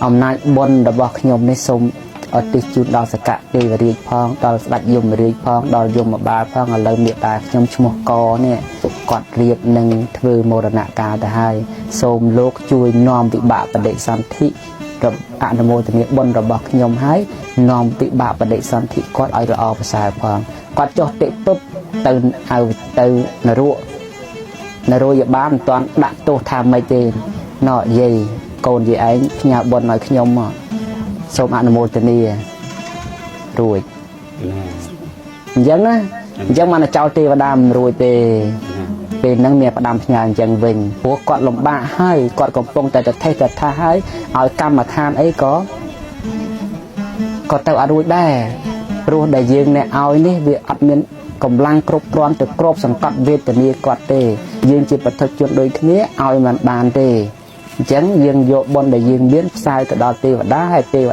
អំណាចបុណ្យរបស់ខ្ញុំនេះសូមអតិជូនដល់សកៈទេវរាជផងដល់ស្ដេចយមរាជផងដល់យមបាលផងឥឡូវមេតាខ្ញុំឈ្មោះកនេះគាត់រៀបនឹងធ្វើមរណកាលទៅហើយសូមលោកជួយនាំវិបាកបដិសន្ធិអនុមោទនាបុណ្យរបស់ខ្ញុំហើយនាំវិបាកបដិសន្ធិគាត់ឲ្យល្អប្រសើរផងគាត់ចុះតិពុបទៅឲ្យទៅនរោយបានមិនទាន់ដាក់ទោសថាម៉េចទេណោយាយកូនយាយឯងផ្ញើបុណ្យឲ្យខ្ញុំមកសូមអនុមោទនារួចអញ្ចឹងណាអញ្ចឹងមិនចោលទេវតាមិនរួចទេពេលហ្នឹងមានផ្ដាំផ្ញើអញ្ចឹងវិញព្រោះគាត់លំបាកហើយគាត់កំពុងតែថេះតែថាហើយឲ្យកម្មដ្ឋានអីក៏ទៅអត់រួចដែរព្រោះដែលយើងអ្នកឲ្យនេះវាអត់មានកម្លាំងគ្រប់គ្រាន់ទៅគ្របសង្កត់វេទនាគាត់ទេយើងជាប្រតិជនដូចគ្នាឲ្យมันបានទេអញ្ចឹងយើងយកបុណ្យដែលយើងមានផ្សាយទៅដល់ទេវតាហើយទេវ